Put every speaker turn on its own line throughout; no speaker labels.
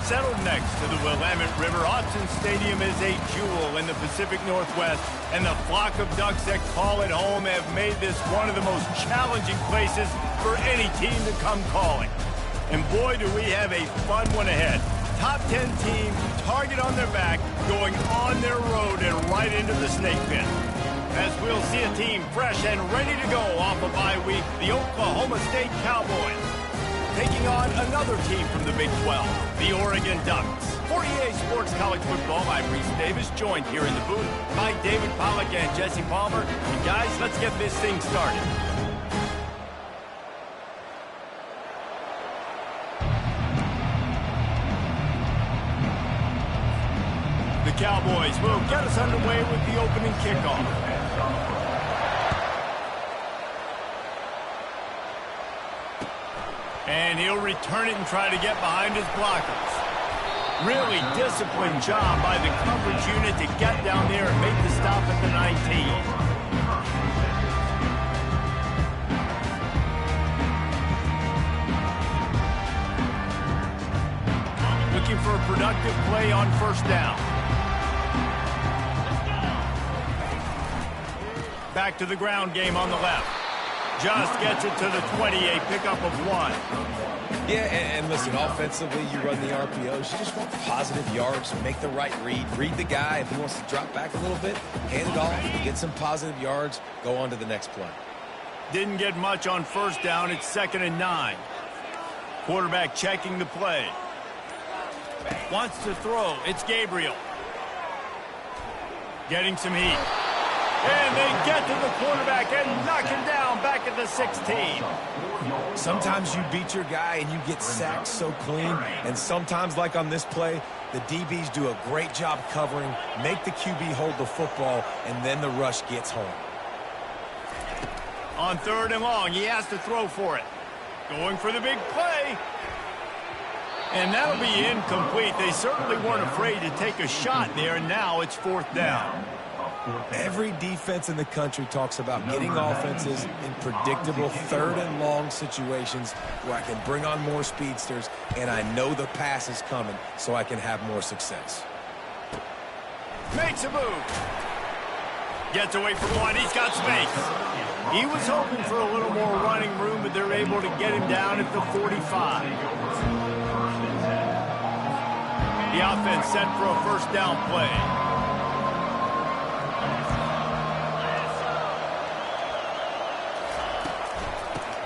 Settled next to the Willamette River, Autzen Stadium is a jewel in the Pacific Northwest, and the flock of Ducks that call it home have made this one of the most challenging places for any team to come calling. And boy, do we have a fun one ahead. Top 10 team, target on their back, going on their road and right into the snake pit. As we'll see a team fresh and ready to go off a bye week, the Oklahoma State Cowboys taking on another team from the Big 12, the Oregon Ducks. For EA Sports College Football, I'm Reese Davis, joined here in the booth by David Pollack and Jesse Palmer. And guys, let's get this thing started. The Cowboys will get us underway with the opening kickoff. And he'll return it and try to get behind his blockers. Really disciplined job by the coverage unit to get down there and make the stop at the 19. Looking for a productive play on first down. Back to the ground game on the left. Just gets it to the 20, a pickup of 1.
Yeah, and listen, offensively, you run the RPOs. You just want positive yards, make the right read the guy. If he wants to drop back a little bit, hand it off, get some positive yards, go on to the next play.
Didn't get much on first down. It's 2nd and 9. Quarterback checking the play. Wants to throw. It's Gabriel. Getting some heat. And they get to the quarterback and knock him down back at the 16.
Sometimes you beat your guy and you get sacked so clean. And sometimes, like on this play, the DBs do a great job covering, make the QB hold the football, and then the rush gets home.
On 3rd and long, he has to throw for it. Going for the big play. And that'll be incomplete. They certainly weren't afraid to take a shot there, and now it's 4th down.
Every defense in the country talks about getting offenses in predictable 3rd and long situations where I can bring on more speedsters and I know the pass is coming so I can have more success.
Makes a move. Gets away from one. He's got space. He was hoping for a little more running room, but they're able to get him down at the 45. The offense set for a first down play.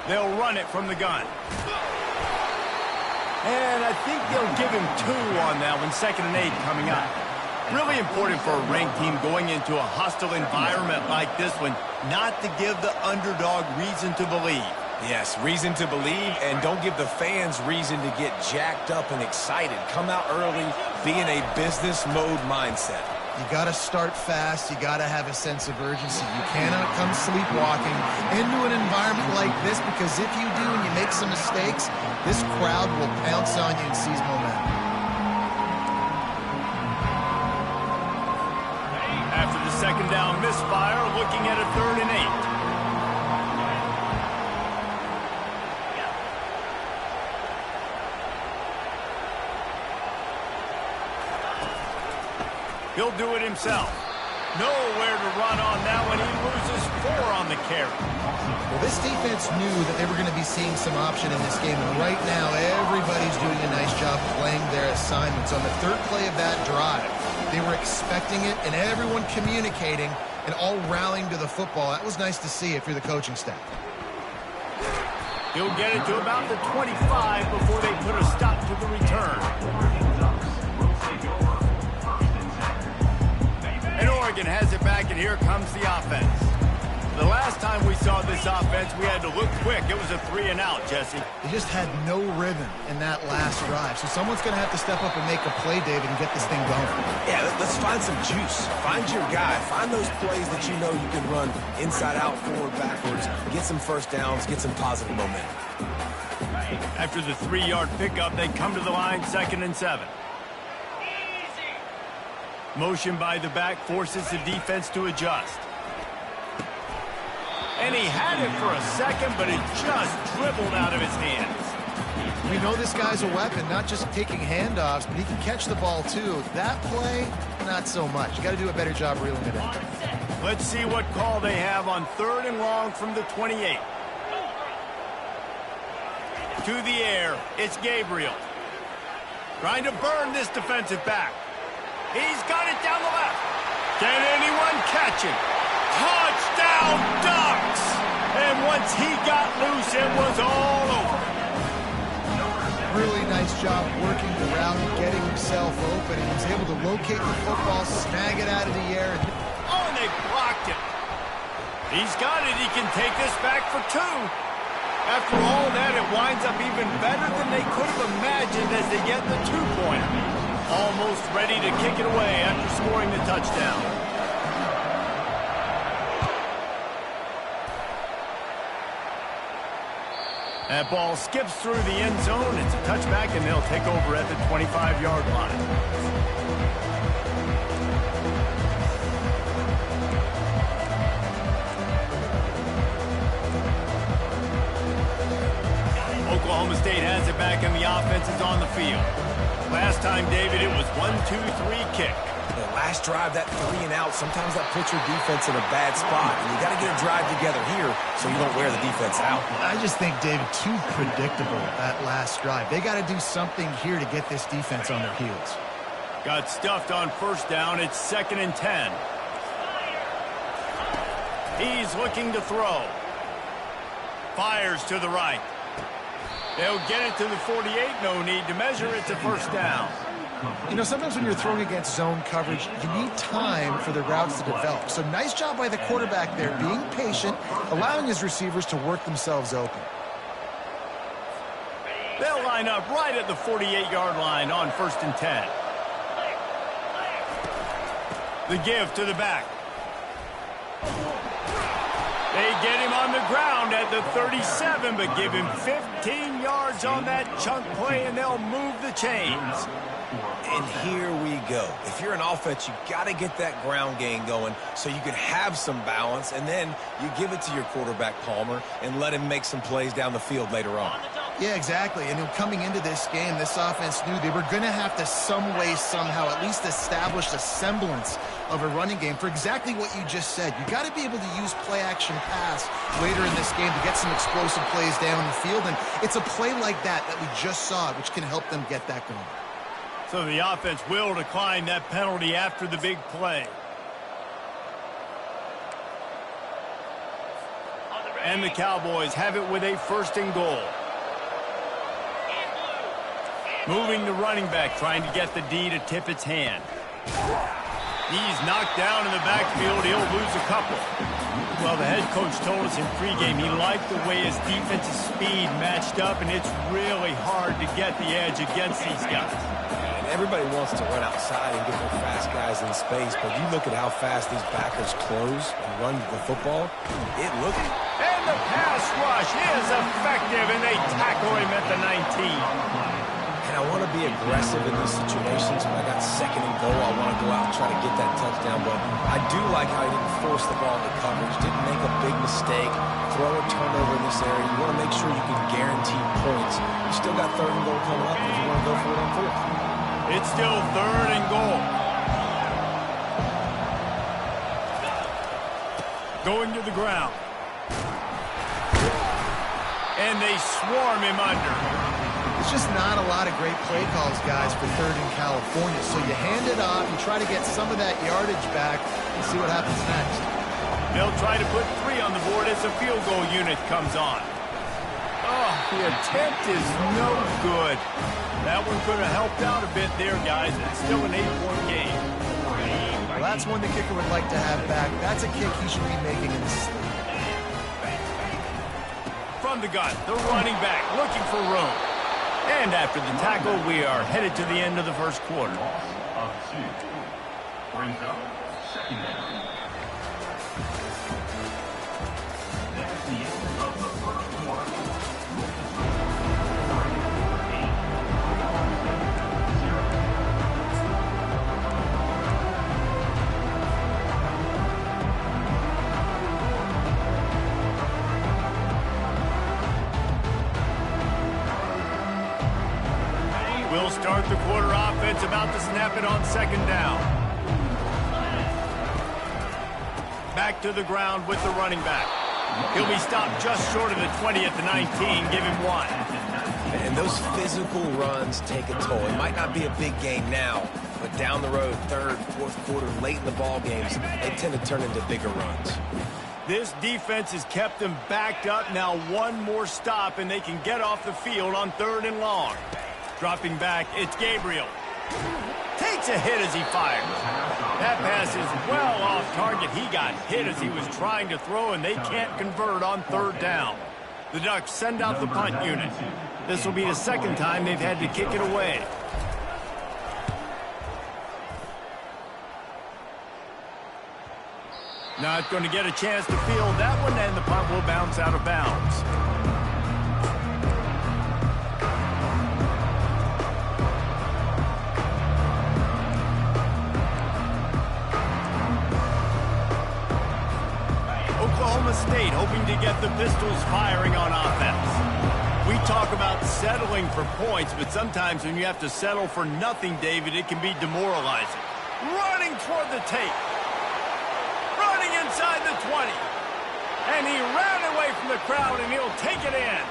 They'll run it from the gun. And I think they'll give him 2 on that one. 2nd and 8 coming up. Really important for a ranked team going into a hostile environment like this one, not to give the underdog reason to believe.
Yes, reason to believe, and don't give the fans reason to get jacked up and excited. Come out early, be in a business mode mindset.
You got to start fast. You got to have a sense of urgency. You cannot come sleepwalking into an environment like this, because if you do and you make some mistakes, this crowd will pounce on you and seize momentum.
After the 2nd down misfire, looking at a 3rd and 8. He'll do it himself. Nowhere to run on that one. He loses 4 on the carry.
Well, this defense knew that they were going to be seeing some option in this game, and right now everybody's doing a nice job playing their assignments. On the 3rd play of that drive, they were expecting it, and everyone communicating and all rallying to the football. That was nice to see if you're the coaching staff.
He'll get it to about the 25 before they put a stop to the return. And Oregon has it back, and here comes the offense. The last time we saw this offense, we had to look quick. It was a 3-and-out, Jesse.
They just had no rhythm in that last drive. So someone's going to have to step up and make a play, David, and get this thing going.
Yeah, let's find some juice. Find your guy. Find those plays that you know you can run inside out, forward, backwards. Get some first downs. Get some positive momentum.
After the 3-yard pickup, they come to the line, 2nd and 7. Motion by the back forces the defense to adjust. And he had it for a second, but it just dribbled out of his hands.
We know this guy's a weapon, not just taking handoffs, but he can catch the ball too. That play, not so much. You got to do a better job reeling it in.
Let's see what call they have on 3rd and long from the 28. To the air, it's Gabriel. Trying to burn this defensive back. He's got it down the left. Can anyone catch him? Touchdown, Ducks! And once he got loose, it was all over.
Really nice job working the route, getting himself open. He was able to locate the football, snag it out of the air.
Oh, and they blocked it. He's got it. He can take this back for 2. After all that, it winds up even better than they could have imagined as they get the 2-pointer. Almost ready to kick it away after scoring the touchdown. That ball skips through the end zone. It's a touchback, and they'll take over at the 25-yard line. Oklahoma State has it back, and the offense is on the field. Last time, David, it was 1-2-3 kick.
The last drive, that 3 and out, sometimes that puts your defense in a bad spot. And you got to get a drive together here so you don't wear the defense out.
I just think, David, too predictable, that last drive. They got to do something here to get this defense on their heels.
Got stuffed on 1st down. It's 2nd and 10. He's looking to throw. Fires to the right. They'll get it to the 48. No need to measure. It's a 1st down.
You know, sometimes when you're throwing against zone coverage, you need time for the routes to develop. So nice job by the quarterback there, being patient, allowing his receivers to work themselves open.
They'll line up right at the 48-yard line on 1st and 10. The give to the back. They get him on the ground at the 37, but give him 15 yards on that chunk play, and they'll move the chains.
And here we go. If you're an offense, you got to get that ground game going so you can have some balance, and then you give it to your quarterback, Palmer, and let him make some plays down the field later on.
Yeah, exactly. And coming into this game, this offense knew they were going to have to some way, somehow, at least establish a semblance of a running game for exactly what you just said. You got to be able to use play-action pass later in this game to get some explosive plays down the field, and it's a play like that we just saw, which can help them get that going.
So the offense will decline that penalty after the big play. And the Cowboys have it with a 1st and goal. Moving the running back, trying to get the D to tip its hand. He's knocked down in the backfield. He'll lose a couple. Well, the head coach told us in pregame he liked the way his defensive speed matched up, and it's really hard to get the edge against these guys.
Everybody wants to run outside and get their fast guys in space, but you look at how fast these backers close and run the football, it looks...
And the pass rush is effective, and they tackle him at the 19.
And I want to be aggressive in these situations. When I got 2nd and goal, I want to go out and try to get that touchdown, but I do like how he didn't force the ball into coverage, didn't make a big mistake, throw a turnover in this area. You want to make sure you can guarantee points. You still got 3rd and goal coming up if you want to go for it on 4th.
It's still 3rd and goal. Going to the ground. And they swarm him under.
It's just not a lot of great play calls, guys, for 3rd in California. So you hand it off, you try to get some of that yardage back, and see what happens next.
They'll try to put 3 on the board as the field goal unit comes on. Oh, the attempt is no good. That one could have helped out a bit there, guys. It's still an 8-point game.
Well, that's one the kicker would like to have back. That's a kick he should be making in his sleep.
From the gun, the running back looking for room. And after the tackle, we are headed to the end of the 1st quarter. start the quarter offense, about to snap it on second down. Back to the ground with the running back. He'll be stopped just short of the 20 at the 19. Give him 1.
And those physical runs take a toll. It might not be a big game now, but down the road, third, fourth quarter, late in the ball games, they tend to turn into bigger runs.
This defense has kept them backed up. Now one more stop, and they can get off the field on 3rd and long. Dropping back, it's Gabriel. Takes a hit as he fires. That pass is well off target. He got hit as he was trying to throw, and they can't convert on 3rd down. The Ducks send out the punt unit. This will be the second time they've had to kick it away. Not going to get a chance to field that one, and the punt will bounce out of bounds. Oklahoma State hoping to get the Pistols firing on offense. We talk about settling for points, but sometimes when you have to settle for nothing, David, it can be demoralizing. Running toward the tape. Running inside the 20. And he ran away from the crowd, and he'll take it in.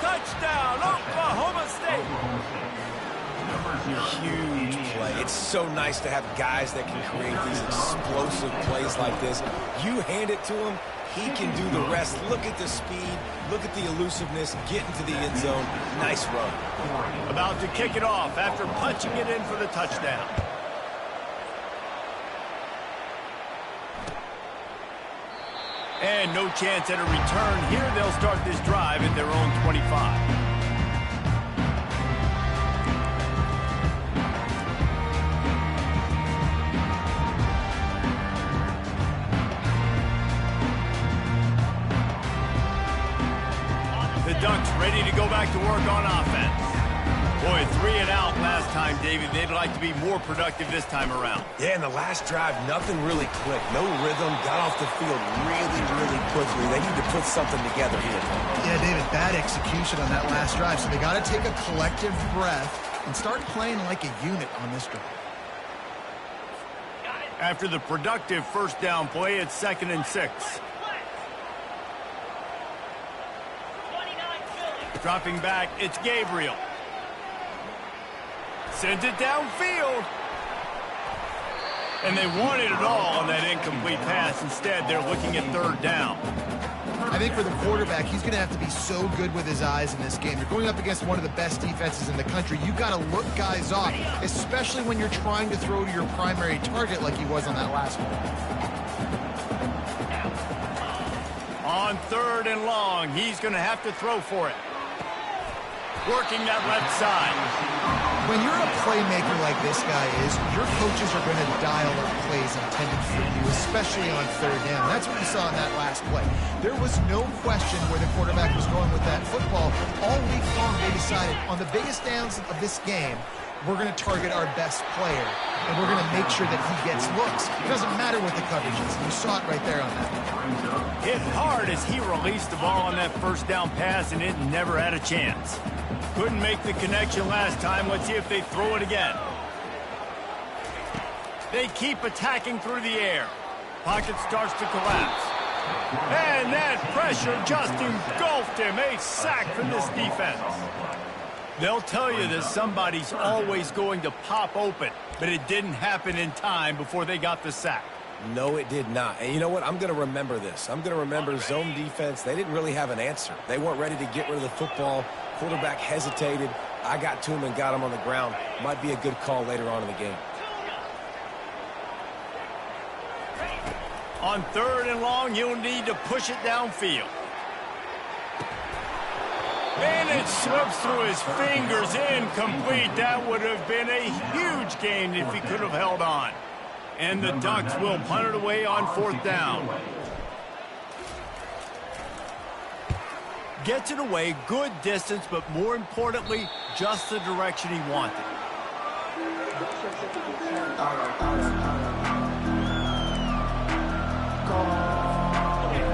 Touchdown, Oklahoma State.
Huge play. It's so nice to have guys that can create these explosive plays like this. You hand it to him, he can do the rest. Look at the speed. Look at the elusiveness. Get into the end zone. Nice run.
About to kick it off after punching it in for the touchdown. And no chance at a return here. They'll start this drive at their own 25. The Ducks ready to go back to work on offense. Boy, 3 and out last time, David. They'd like to be more productive this time around.
Yeah, in the last drive, nothing really clicked. No rhythm. Got off the field really, really quickly. They need to put something together here.
Yeah, David, bad execution on that last drive. So they got to take a collective breath and start playing like a unit on this drive.
After the productive first down play, it's 2nd and 6. Dropping back, it's Gabriel. Sends it downfield. And they wanted it all on that incomplete pass. Instead, they're looking at 3rd down.
I think for the quarterback, he's going to have to be so good with his eyes in this game. You're going up against one of the best defenses in the country. You've got to look guys off, especially when you're trying to throw to your primary target like he was on that last one.
On 3rd and long, he's going to have to throw for it. Working that left side.
When you're a playmaker like this guy is, your coaches are going to dial up plays intended for you, especially on 3rd down. That's what we saw in that last play. There was no question where the quarterback was going with that football. All week long, they decided on the biggest downs of this game, we're going to target our best player, and we're going to make sure that he gets looks. It doesn't matter what the coverage is. You saw it right there on that.
Hit hard as he released the ball on that first down pass, and it never had a chance. Couldn't make the connection last time. Let's see if they throw it again. They keep attacking through the air. Pocket starts to collapse. And that pressure just engulfed him. A sack from this defense. They'll tell you that somebody's always going to pop open, but it didn't happen in time before they got the sack.
No, it did not. And you know what? I'm going to remember this. I'm going to remember zone defense. They didn't really have an answer. They weren't ready to get rid of the football. Quarterback hesitated. I got to him and got him on the ground. Might be a good call later on in the game.
On 3rd and long, you'll need to push it downfield. And it slips through his fingers, incomplete. That would have been a huge gain if he could have held on. And the Ducks will punt it away on 4th down. Gets it away, good distance, but more importantly, just the direction he wanted.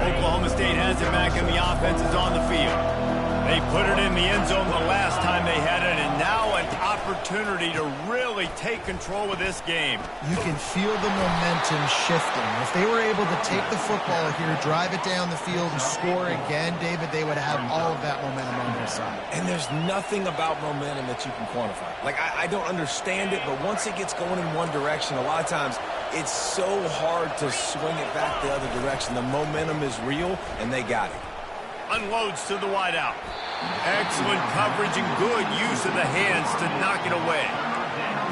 Oklahoma State has it back, and the offense is on the field. They put it in the end zone the last time they had it, and now an opportunity to really take control of this game.
You can feel the momentum shifting. If they were able to take the football here, drive it down the field, and score again, David, they would have all of that momentum on their side.
And there's nothing about momentum that you can quantify. Like, I don't understand it, but once it gets going in one direction, a lot of times it's so hard to swing it back the other direction. The momentum is real, and they got it.
Unloads to the wideout. Excellent coverage and good use of the hands to knock it away.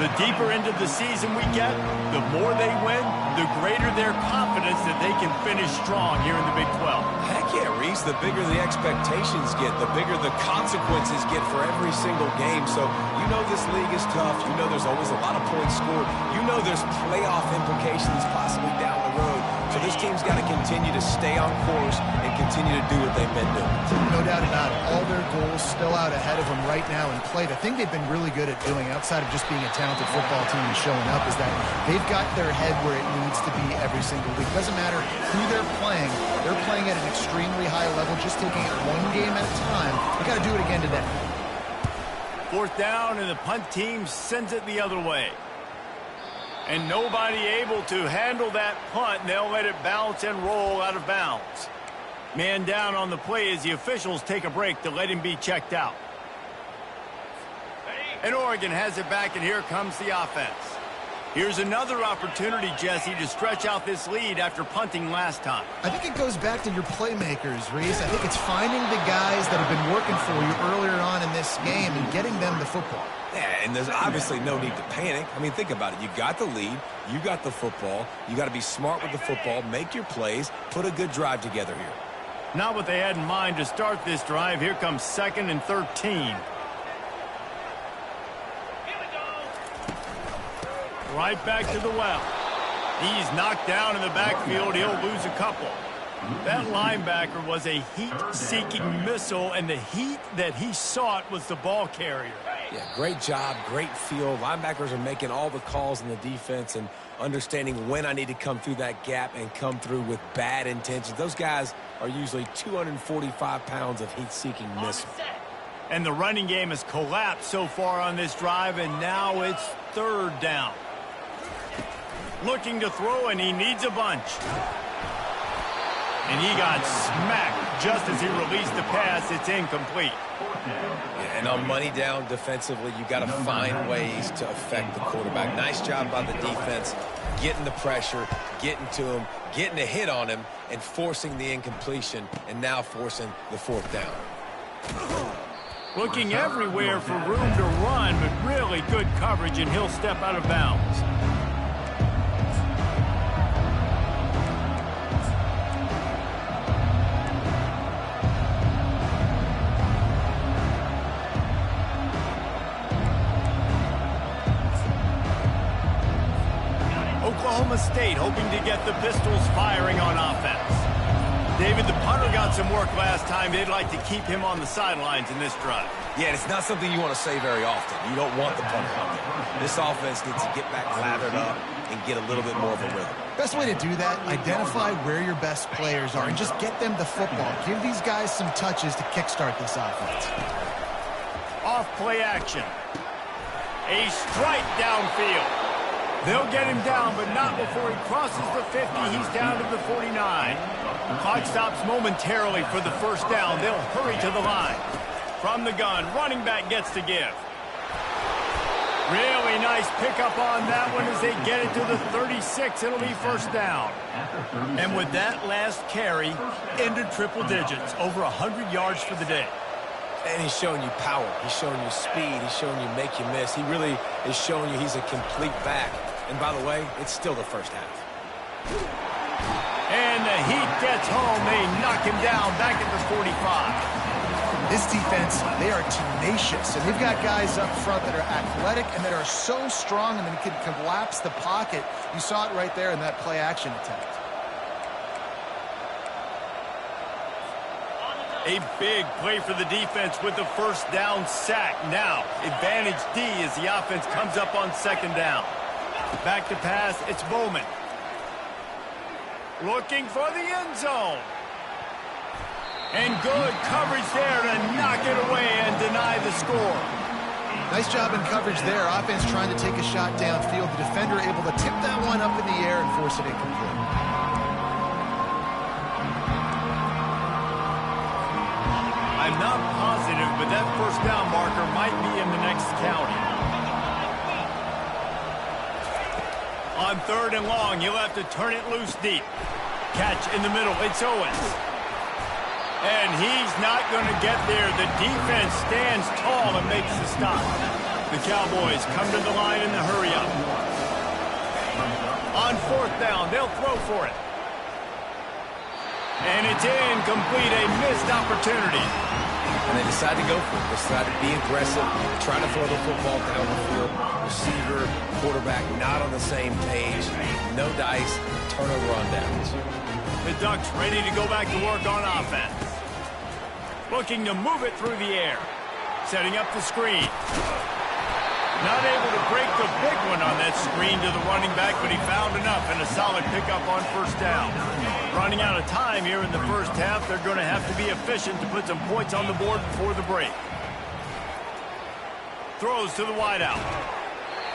The deeper into the season we get, the more they win, the greater their confidence that they can finish strong here in the Big 12.
Heck yeah, Reese. The bigger the expectations get, the bigger the consequences get for every single game. So you know this league is tough. You know there's always a lot of points scored. You know there's playoff implications possibly down the road. So this team's got to continue to stay on course and continue to do what they've been doing.
No doubt about it. All their goals still out ahead of them right now in play. The thing they've been really good at doing, outside of just being a talented football team and showing up, is that they've got their head where it needs to be every single week. Doesn't matter who they're playing at an extremely high level, just taking it one game at a time. They got to do it again today.
Fourth down, and the punt team sends it the other way. And nobody able to handle that punt, and they'll let it bounce and roll out of bounds. Man down on the play as the officials take a break to let him be checked out. And Oregon has it back, and here comes the offense. Here's another opportunity, Jesse, to stretch out this lead after punting last time.
I think it goes back to your playmakers, Reese. I think it's finding the guys that have been working for you earlier on in this game and getting them the football.
Yeah, and there's obviously no need to panic. I mean, think about it. You got the lead. You got the football. You got to be smart with the football, make your plays, put a good drive together here.
Not what they had in mind to start this drive. Here comes 2nd and 13. Right back to the well. He's knocked down in the backfield. He'll lose a couple. That linebacker was a heat-seeking missile, and the heat that he sought was the ball carrier.
Yeah, great job, great feel. Linebackers are making all the calls in the defense and understanding when I need to come through that gap and come through with bad intentions. Those guys are usually 245 pounds of heat-seeking missile.
And the running game has collapsed so far on this drive, and now it's 3rd down. Looking to throw, and he needs a bunch. And he got smacked just as he released the pass. It's incomplete.
Yeah, and on money down defensively, you got to find ways to affect the quarterback. Nice job by the defense, getting the pressure, getting to him, getting a hit on him, and forcing the incompletion, and now forcing the 4th down.
Looking everywhere for room to run, but really good coverage, and he'll step out of bounds. Oklahoma State hoping to get the Pistols firing on offense. David, the punter got some work last time. They'd like to keep him on the sidelines in this drive.
Yeah, and it's not something you want to say very often. You don't want the punter out there. This offense needs to get back lathered up and get a little bit more of a rhythm.
Best way to do that, identify where your best players are and just get them the football. Give these guys some touches to kickstart this offense.
Off play action. A strike downfield. They'll get him down, but not before he crosses the 50. He's down to the 49. Clock stops momentarily for the 1st down. They'll hurry to the line. From the gun, running back gets to give. Really nice pickup on that one as they get it to the 36. It'll be 1st down. And with that last carry, into triple digits, over 100 yards for the day.
And he's showing you power. He's showing you speed. He's showing you make you miss. He really is showing you he's a complete back. And by the way, it's still the 1st half.
And the heat gets home. They knock him down back at the 45.
This defense, they are tenacious. And they've got guys up front that are athletic and that are so strong and they can collapse the pocket. You saw it right there in that play-action attempt.
A big play for the defense with the 1st down sack. Now, advantage D as the offense comes up on 2nd down. Back to pass, it's Bowman. Looking for the end zone. And good coverage there to knock it away and deny the score.
Nice job in coverage there. Offense trying to take a shot downfield. The defender able to tip that one up in the air and force it incomplete.
I'm not positive, but that first down marker might be in the next county. On 3rd and long, he'll have to turn it loose deep. Catch in the middle. It's Owens. And he's not going to get there. The defense stands tall and makes the stop. The Cowboys come to the line in the hurry-up. On 4th down, they'll throw for it. And it's incomplete, a missed opportunity.
And they decide to go for it. They decide to be aggressive, try to throw the football down the field. Receiver, quarterback not on the same page. No dice, turnover on downs.
The Ducks ready to go back to work on offense. Looking to move it through the air. Setting up the screen. Not able to break the big one on that screen to the running back, but he found enough and a solid pickup on 1st down. Running out of time here in the first half, they're going to have to be efficient to put some points on the board before the break. Throws to the wideout.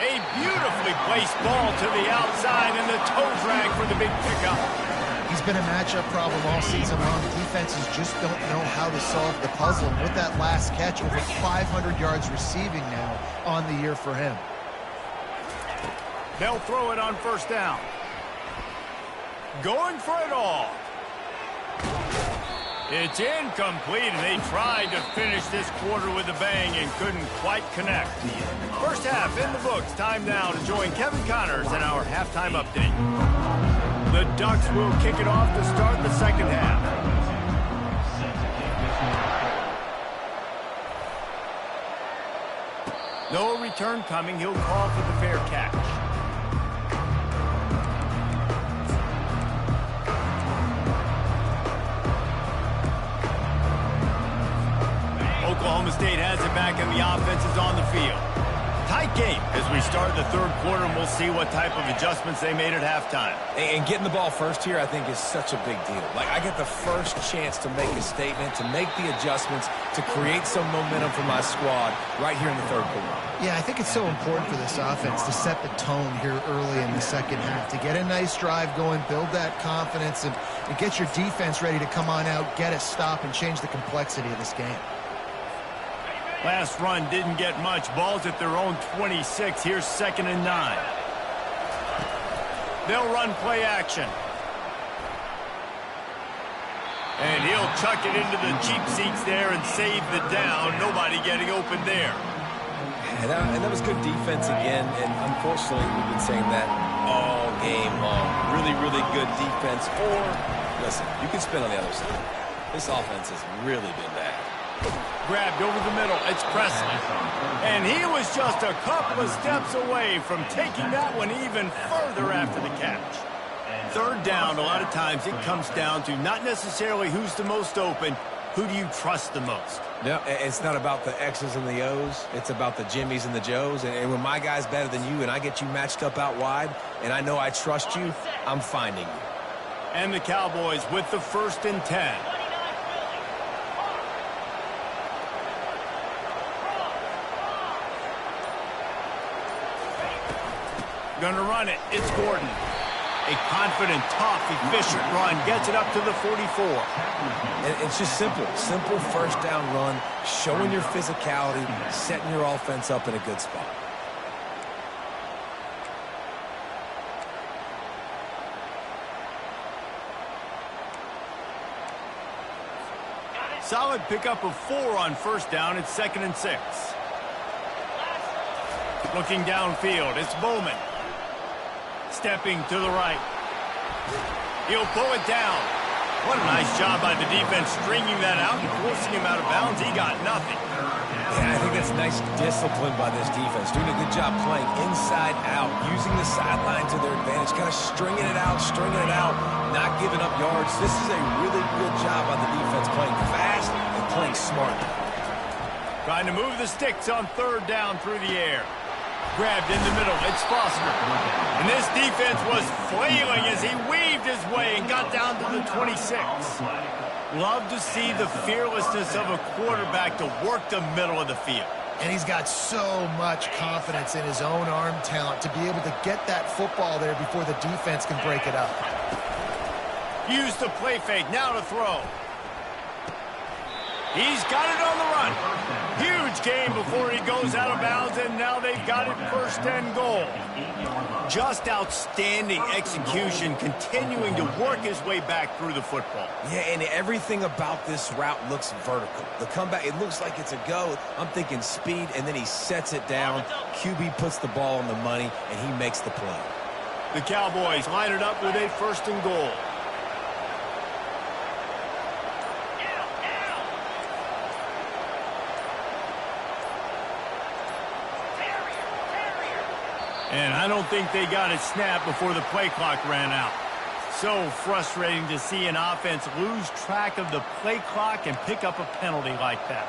A beautifully placed ball to the outside and the toe drag for the big pickup.
He's been a matchup problem all season long. Defenses just don't know how to solve the puzzle. And with that last catch, over 500 yards receiving now on the year for him.
They'll throw it on 1st down. Going for it all. It's incomplete, and they tried to finish this quarter with a bang and couldn't quite connect. First half in the books. Time now to join Kevin Connors in our halftime update. The Ducks will kick it off to start the second half. No return coming. He'll call for the fair catch. Oklahoma State has it back, and the offense is on the field. Tight game as we start the 3rd quarter, and we'll see what type of adjustments they made at halftime.
And getting the ball first here, I think, is such a big deal. Like, I get the first chance to make a statement, to make the adjustments, to create some momentum for my squad right here in the 3rd quarter.
Yeah, I think it's so important for this offense to set the tone here early in the second half, to get a nice drive going, build that confidence, and get your defense ready to come on out, get a stop, and change the complexity of this game.
Last run didn't get much. Ball's at their own 26. Here's 2nd and 9. They'll run play action. And he'll chuck it into the cheap seats there and save the down. Nobody getting open there.
And that was good defense again. And unfortunately, we've been saying that all game long. Really, really good defense. Or, listen, you can spin on the other side. This offense has really been bad.
Grabbed over the middle. It's Presley. And he was just a couple of steps away from taking that one even further after the catch. 3rd down, a lot of times it comes down to not necessarily who's the most open, who do you trust the most?
Yeah, it's not about the X's and the O's. It's about the Jimmys and the Joes. And when my guy's better than you and I get you matched up out wide and I know I trust you, I'm finding you.
And the Cowboys with the 1st and 10. Gonna run it. It's Gordon. A confident, tough, efficient run. Gets it up to the 44.
And it's just simple. Simple 1st down run, showing your physicality, setting your offense up in a good spot.
Solid pickup of 4 on 1st down. It's 2nd and 6. Looking downfield. It's Bowman. Stepping to the right. He'll pull it down. What a nice job by the defense stringing that out and forcing him out of bounds. He got nothing.
Yeah, I think that's nice discipline by this defense. Doing a good job playing inside out, using the sideline to their advantage, kind of stringing it out, not giving up yards. This is a really good job by the defense, playing fast and playing smart.
Trying to move the sticks on 3rd down through the air. Grabbed in the middle. It's Foster. And this defense was flailing as he weaved his way and got down to the 26. Love to see the fearlessness of a quarterback to work the middle of the field.
And he's got so much confidence in his own arm talent to be able to get that football there before the defense can break it up.
Use the play fake, now to throw. He's got it on the run. Huge gain before he goes out of bounds, and now they've got it first and goal. Just outstanding execution, continuing to work his way back through the football.
Yeah, and everything about this route looks vertical. The comeback, it looks like it's a go. I'm thinking speed, and then he sets it down. QB puts the ball on the money, and he makes the play.
The Cowboys line it up with a first and goal. And I don't think they got it snapped before the play clock ran out. So frustrating to see an offense lose track of the play clock and pick up a penalty like that.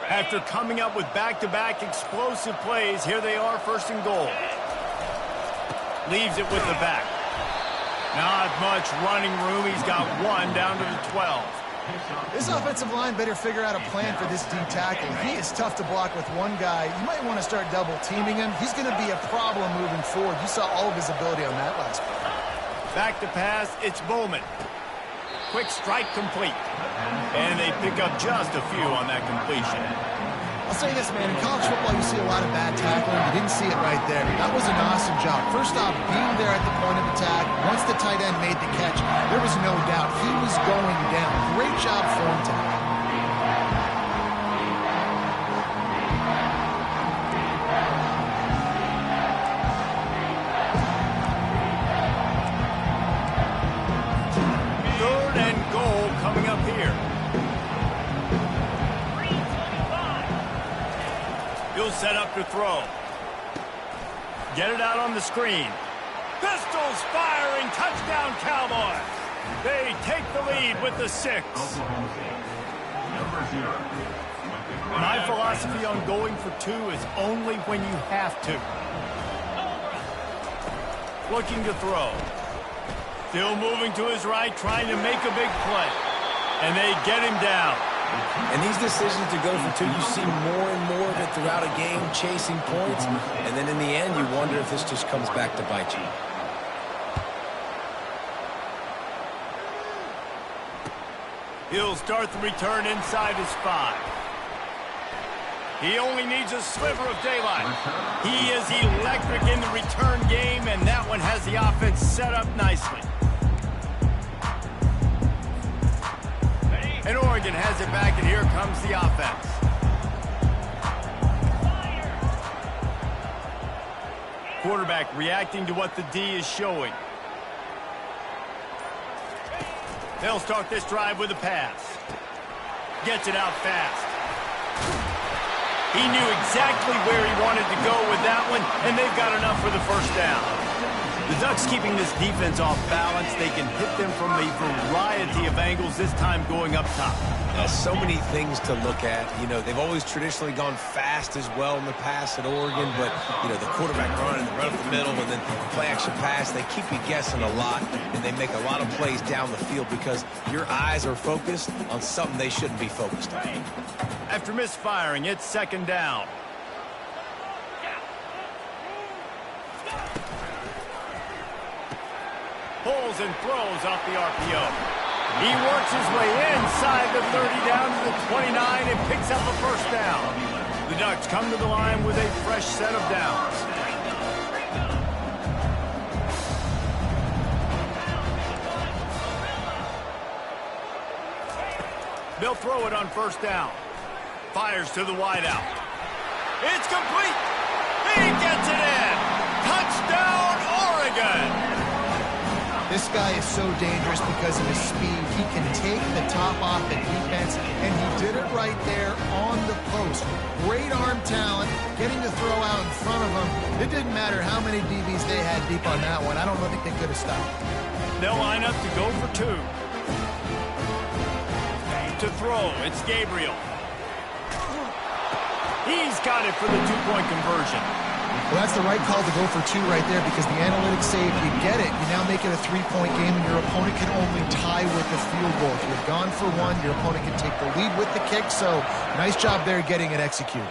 After coming up with back-to-back explosive plays, here they are, first and goal. Leaves it with the back. Not much running room. He's got one down to the 12.
This offensive line better figure out a plan for this D tackle. He is tough to block with one guy. You might want to start double-teaming him. He's going to be a problem moving forward. You saw all of his ability on that last play.
Back to pass, it's Bowman. Quick strike complete. And they pick up just a few on that completion.
I'll say this, man, in college football you see a lot of bad tackling. You didn't see it right there. That was an awesome job. First off, being there at the point of attack. Once the tight end made the catch, there was no doubt he was going down. Great job form tackle.
Third and goal coming up here. He'll set up to throw. Get it out on the screen. Pistols firing, touchdown Cowboys. They take the lead with the 6. My philosophy on going for 2 is only when you have to. Looking to throw. Still moving to his right, trying to make a big play. And they get him down.
And these decisions to go for 2, you see more and more of it throughout a game, chasing points. And then in the end, you wonder if this just comes back to bite you.
He'll start the return inside his 5. He only needs a sliver of daylight. He is electric in the return game, and that one has the offense set up nicely. And Oregon has it back, and here comes the offense. Quarterback reacting to what the D is showing. They'll start this drive with a pass. Gets it out fast. He knew exactly where he wanted to go with that one, and they've got enough for the first down. The Ducks keeping this defense off balance. They can hit them from a variety of angles, this time going up top.
There's so many things to look at. You know, they've always traditionally gone fast as well in the pass at Oregon, but, you know, the quarterback run and the run up the middle and then the play-action pass, they keep you guessing a lot, and they make a lot of plays down the field because your eyes are focused on something they shouldn't be focused on.
After misfiring, it's second down. Pulls and throws off the RPO. He works his way inside the 30 down to the 29 and picks up a first down. The Ducks come to the line with a fresh set of downs. They'll throw it on first down. Fires to the wideout. It's complete. He gets it in. Touchdown, Oregon.
This guy is so dangerous because of his speed. He can take the top off the defense, and he did it right there on the post. Great arm talent, getting the throw out in front of him. It didn't matter how many DBs they had deep on that one. I don't think they could have stopped.
They'll line up to go for 2. To throw, it's Gabriel. He's got it for the two-point conversion.
Well, that's the right call to go for two right there because the analytics say if you get it, you now make it a three-point game and your opponent can only tie with the field goal. If you're gone for one, your opponent can take the lead with the kick. So nice job there getting it executed.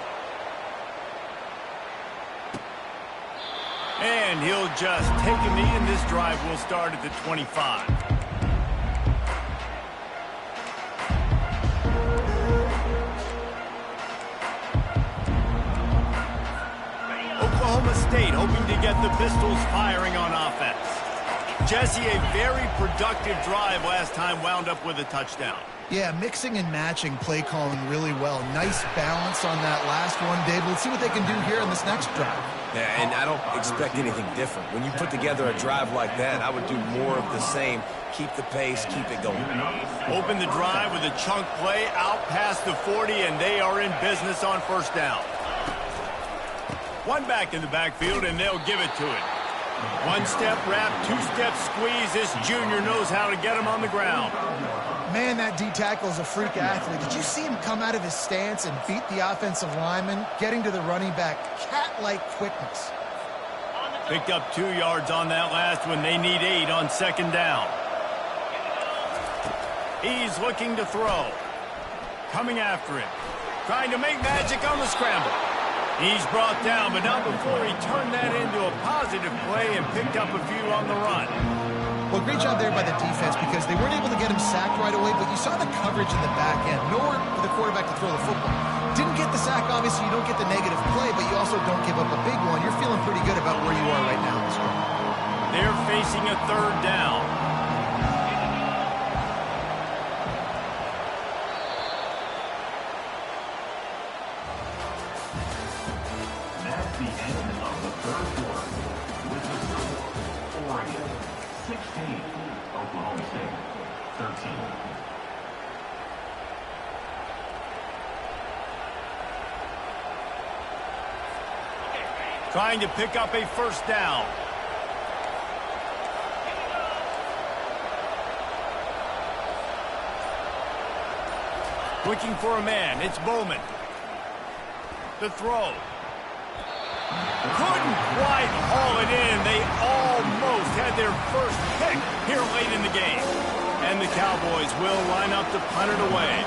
And he'll just take a knee, and this drive will start at the 25. Oklahoma State hoping to get the Pistols firing on offense. Jesse, a very productive drive last time wound up with a touchdown.
Yeah, mixing and matching play calling really well. Nice balance on that last one, Dave. Let's see what they can do here in this next drive.
Yeah, and I don't expect anything different. When you put together a drive like that, I would do more of the same. Keep the pace, keep it going.
Open the drive with a chunk play out past the 40, and they are in business on first down. One back in the backfield, and they'll give it to it. One-step wrap, two-step squeeze. This junior knows how to get him on the ground.
Man, that D-tackle is a freak athlete. Did you see him come out of his stance and beat the offensive lineman, getting to the running back? Cat-like quickness.
Picked up 2 yards on that last one. They need 8 on second down. He's looking to throw. Coming after him. Trying to make magic on the scramble. He's brought down, but not before he turned that into a positive play and picked up a few on the run.
Well, great job there by the defense because they weren't able to get him sacked right away, but you saw the coverage in the back end. Nowhere for the quarterback to throw the football. Didn't get the sack, obviously. You don't get the negative play, but you also don't give up a big one. You're feeling pretty good about where you are right now in this game.
They're facing a third down.
That's the end of the third quarter. With the score, Oregon 16, Oklahoma State 13.
Trying to pick up a first down. Looking for a man. It's Bowman. The throw. Couldn't quite haul it in. They almost had their first pick here late in the game. And the Cowboys will line up to punt it away.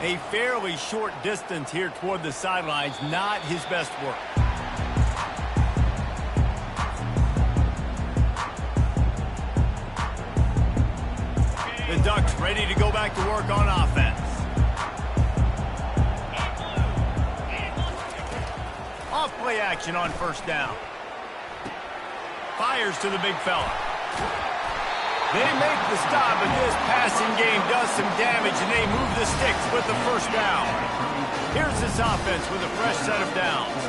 A fairly short distance here toward the sidelines. Not his best work. The Ducks ready to go back to work on offense. Off play action on first down. Fires to the big fella. They make the stop, but this passing game does some damage, and they move the sticks with the first down. Here's this offense with a fresh set of downs.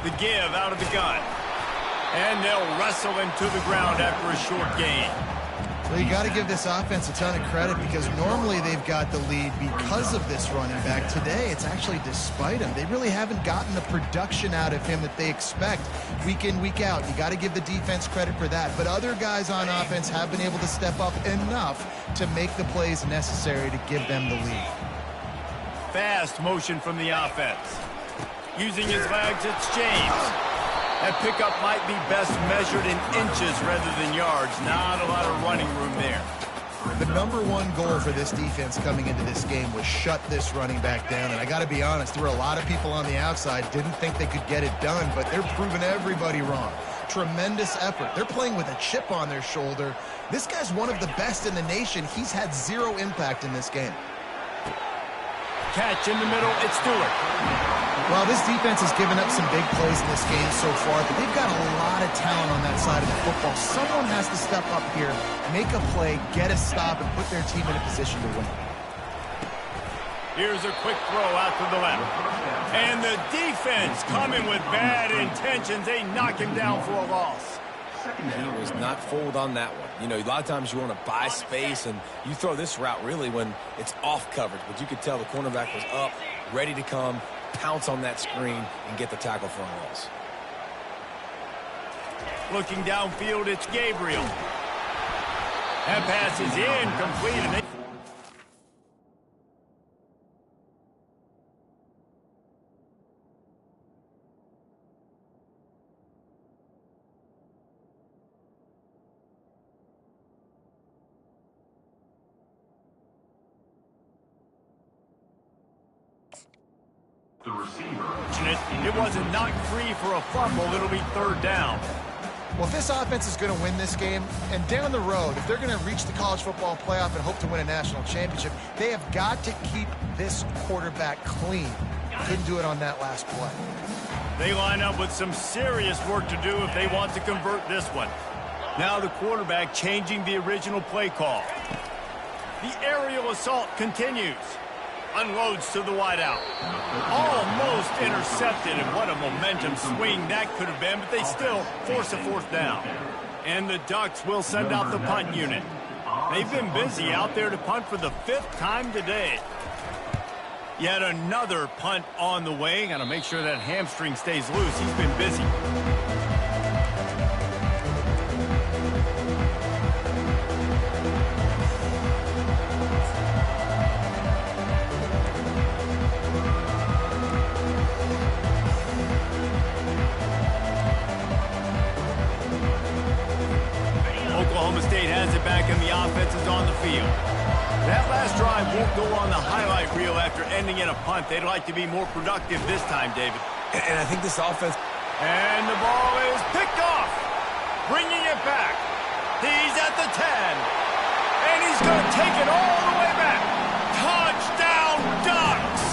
The give out of the gun. And they'll wrestle him to the ground after a short gain.
Well, you got to give this offense a ton of credit because normally they've got the lead because of this running back. Today, it's actually despite him. They really haven't gotten the production out of him that they expect week in, week out. You got to give the defense credit for that. But other guys on offense have been able to step up enough to make the plays necessary to give them the lead.
Fast motion from the offense. Using his legs, it's James. That pickup might be best measured in inches rather than yards. Not a lot of running room there.
The number one goal for this defense coming into this game was shut this running back down. And I got to be honest, there were a lot of people on the outside didn't think they could get it done, but they're proving everybody wrong. Tremendous effort. They're playing with a chip on their shoulder. This guy's one of the best in the nation. He's had zero impact in this game.
Catch in the middle, it's Stewart.
Well, this defense has given up some big plays in this game so far, but they've got a lot of talent on that side of the football. Someone has to step up here, make a play, get a stop, and put their team in a position to win.
Here's a quick throw out to the left. And the defense coming with bad intentions. They knock him down for a loss.
He was not fooled on that one. You know, a lot of times you want to buy space, and you throw this route really when it's off coverage. But you could tell the cornerback was up, ready to come, pounce on that screen, and get the tackle for a loss.
Looking downfield, it's Gabriel. That pass is incomplete. And they
The receiver.
It wasn't knocked free for a fumble. It'll be third down.
Well, if this offense is going to win this game, and down the road, if they're going to reach the college football playoff and hope to win a national championship, they have got to keep this quarterback clean. Couldn't do it on that last play.
They line up with some serious work to do if they want to convert this one. Now the quarterback changing the original play call. The aerial assault continues. Unloads to the wideout. Almost intercepted, and what a momentum swing that could have been, but they still force a fourth down. And the Ducks will send out the punt unit. They've been busy out there to punt for the 5th time today. Yet another punt on the way. Got to make sure that hamstring stays loose. He's been busy. Oklahoma State has it back and the offense is on the field. That last drive won't go on the highlight reel after ending in a punt. They'd like to be more productive this time, David.
And I think this offense...
And the ball is picked off. Bringing it back. He's at the 10. And he's going to take it all the way back. Touchdown, Ducks!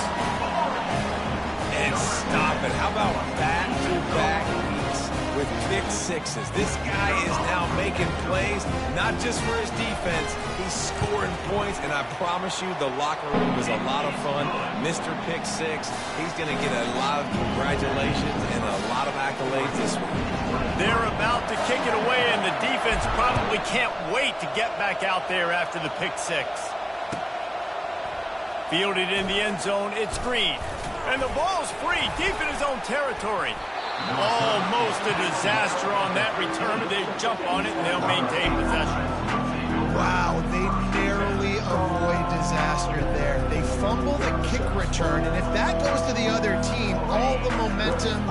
And stop it. How about back-to-back weeks with pick sixes? This guy is now making plays, not just for his defense. He's scoring points, and I promise you the locker room is a lot of fun. Mr. Pick Six, he's going to get a lot of congratulations and a lot of accolades this week.
They're about to kick it away, and the defense probably can't wait to get back out there after the pick six. Fielded in the end zone, it's Green. And the ball's free, deep in his own territory. Almost a disaster on that return, but they jump on it and they'll maintain possession.
Wow, they narrowly avoid disaster there. They fumble the kick return, and if that goes to the other team, all the momentum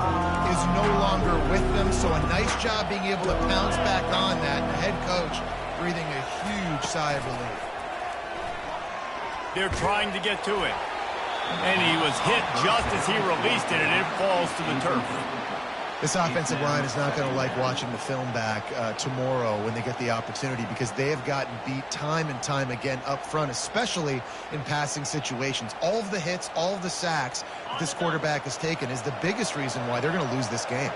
is no longer with them. So a nice job being able to pounce back on that. The head coach breathing a huge sigh of relief.
They're trying to get to it. And he was hit just as he released it, and it falls to the turf.
This offensive line is not going to like watching the film back tomorrow when they get the opportunity, because they have gotten beat time and time again up front, especially in passing situations. All of the hits, all of the sacks this quarterback has taken is the biggest reason why they're going to lose this game.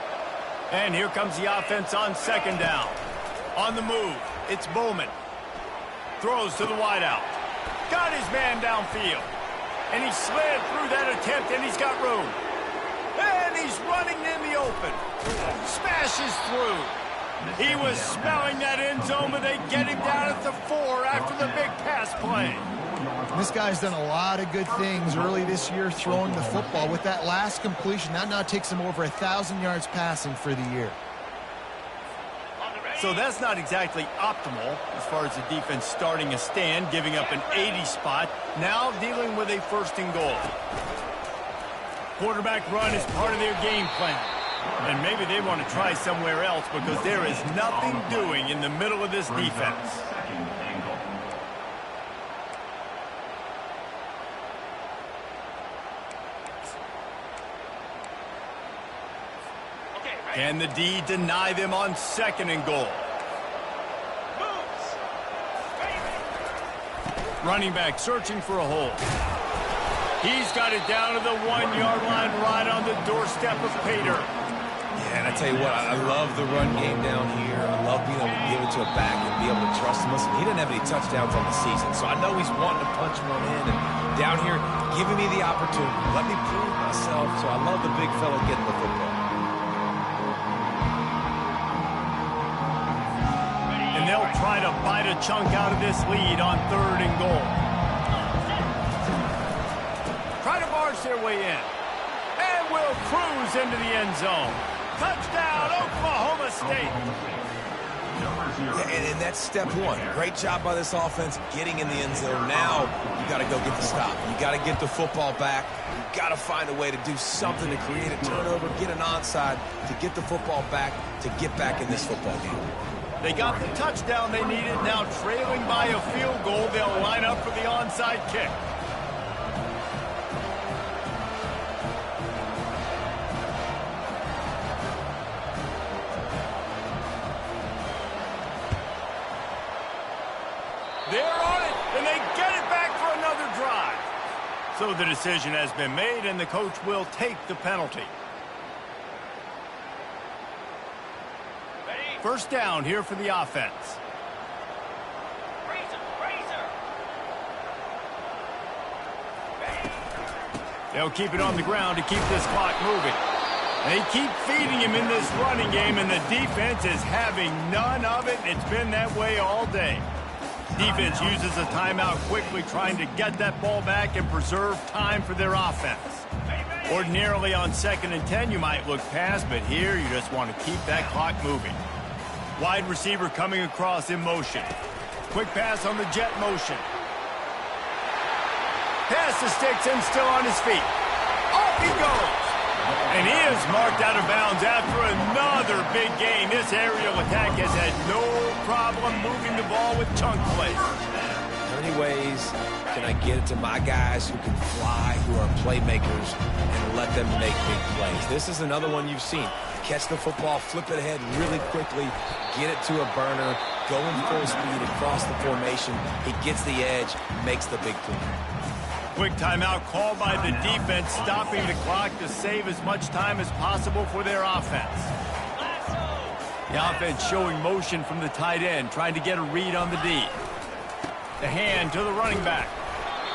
And here comes the offense on second down. On the move, it's Bowman. Throws to the wideout. Got his man downfield. And he slid through that attempt, and he's got room. And he's running in the open. Smashes through. He was smelling that end zone, but they get him down at the 4 after the big pass play.
This guy's done a lot of good things early this year throwing the football. With that last completion, that now takes him over 1,000 yards passing for the year.
So that's not exactly optimal as far as the defense starting a stand, giving up an 80 spot, now dealing with a first and goal. Quarterback run is part of their game plan. And maybe they want to try somewhere else because there is nothing doing in the middle of this defense. Can the D deny them on second and goal? Running back searching for a hole. He's got it down to the 1-yard line right on the doorstep of Pater.
Yeah, and I tell you what, I love the run game down here. I love being able to give it to a back and be able to trust him. Listen, he didn't have any touchdowns on the season, so I know he's wanting to punch one in. And down here, giving me the opportunity. Let me prove myself. So I love the big fella getting the football.
And they'll try to bite a chunk out of this lead on third and goal. Try to barge their way in. And will cruise into the end zone. Touchdown, Oklahoma State.
And that's step one. Great job by this offense getting in the end zone. Now you got to go get the stop. You got to get the football back. You got to find a way to do something to create a turnover, get an onside, to get the football back, to get back in this football game.
They got the touchdown they needed. Now trailing by a field goal, they'll line up for the onside kick. They're on it, and they get it back for another drive. So the decision has been made, and the coach will take the penalty. First down here for the offense. They'll keep it on the ground to keep this clock moving. They keep feeding him in this running game, and the defense is having none of it. It's been that way all day. Defense uses a timeout quickly, trying to get that ball back and preserve time for their offense. Ordinarily on 2nd and 10, you might look past, but here you just want to keep that clock moving. Wide receiver coming across in motion. Quick pass on the jet motion. Pass to Sticks and still on his feet. Off he goes. And he is marked out of bounds after another big gain. This aerial attack has had no problem moving the ball with chunk plays.
How many ways can I get it to my guys who can fly, who are playmakers, and let them make big plays? This is another one you've seen. Catch the football, flip it ahead really quickly, get it to a burner, go in full speed across the formation. He gets the edge, makes the big play.
Quick timeout called by the defense, stopping the clock to save as much time as possible for their offense. The offense showing motion from the tight end, trying to get a read on the D. The hand to the running back.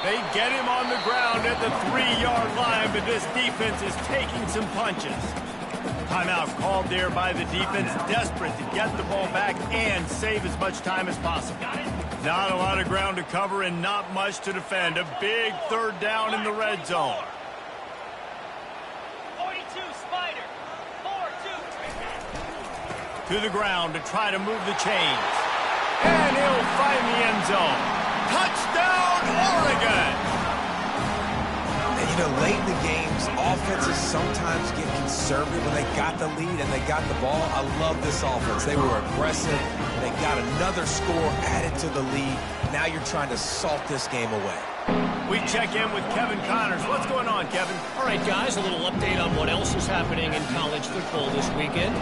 They get him on the ground at the 3-yard line, but this defense is taking some punches. Timeout called there by the defense, desperate to get the ball back and save as much time as possible. Not a lot of ground to cover and not much to defend. A big third down in the red zone.
42, Spider. 4-2.
To the ground to try to move the chains. And he'll find the end zone. Touchdown, Oregon!
And, you know, late in the games, offenses sometimes get conservative when they got the lead and they got the ball. I love this offense. They were aggressive. They got another score added to the lead. Now you're trying to salt this game away.
We check in with Kevin Connors. What's going on, Kevin?
All right, guys, a little update on what else is happening in college football this weekend.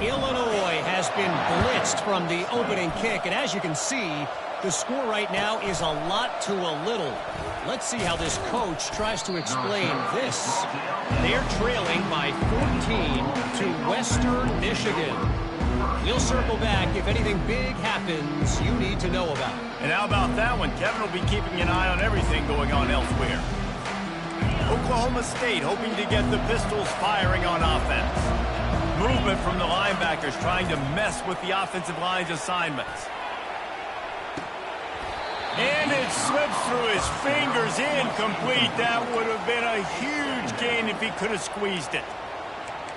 Illinois has been blitzed from the opening kick, and as you can see, the score right now is a lot to a little. Let's see how this coach tries to explain this. They're trailing by 14 to Western Michigan. We'll circle back if anything big happens you need to know about.
And how about that one? Kevin will be keeping an eye on everything going on elsewhere. Oklahoma State hoping to get the Pistols firing on offense. Movement from the linebackers trying to mess with the offensive line's assignments. And it slips through his fingers, incomplete. That would have been a huge gain if he could have squeezed it.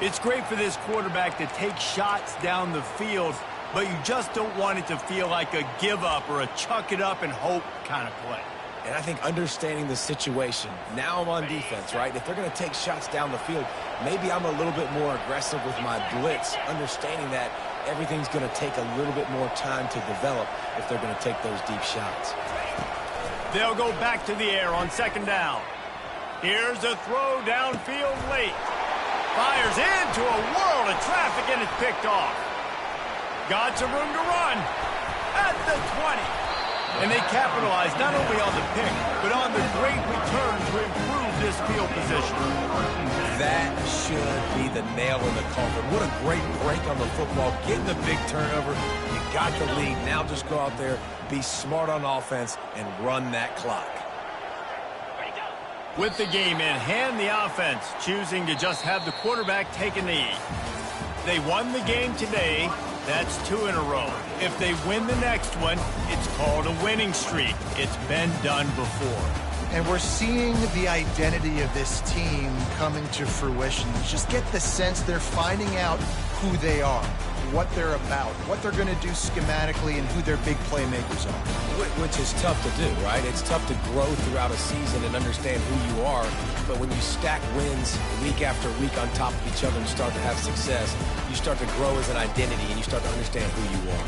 It's great for this quarterback to take shots down the field, but you just don't want it to feel like a give up or a chuck it up and hope kind of play.
And I think understanding the situation, now I'm on defense, right? If they're going to take shots down the field, maybe I'm a little bit more aggressive with my blitz, understanding that everything's going to take a little bit more time to develop if they're going to take those deep shots.
They'll go back to the air on 2nd down. Here's a throw downfield late. Fires into a world of traffic and it's picked off. Got some room to run at the 20. And they capitalize not only on the pick, but on the great return to improve this field position.
That should be the nail in the coffin. What a great break on the football. Getting the big turnover. You got the lead. Now just go out there, be smart on offense, and run that clock.
With the game in hand, the offense choosing to just have the quarterback take a knee. They won the game today. That's 2 in a row. If they win the next one, it's called a winning streak. It's been done before.
And we're seeing the identity of this team coming to fruition. You just get the sense they're finding out who they are. what they're about, what they're going to do schematically, and who their big playmakers are.
Which is tough to do, right? It's tough to grow throughout a season and understand who you are. But when you stack wins week after week on top of each other and start to have success, you start to grow as an identity and you start to understand who you are.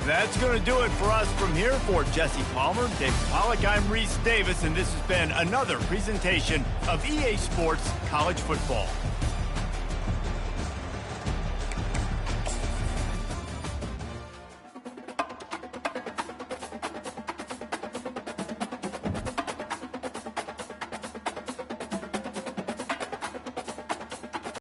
That's going to do it for us from here. For Jesse Palmer, Dave Pollack, I'm Reese Davis, and this has been another presentation of EA Sports College Football.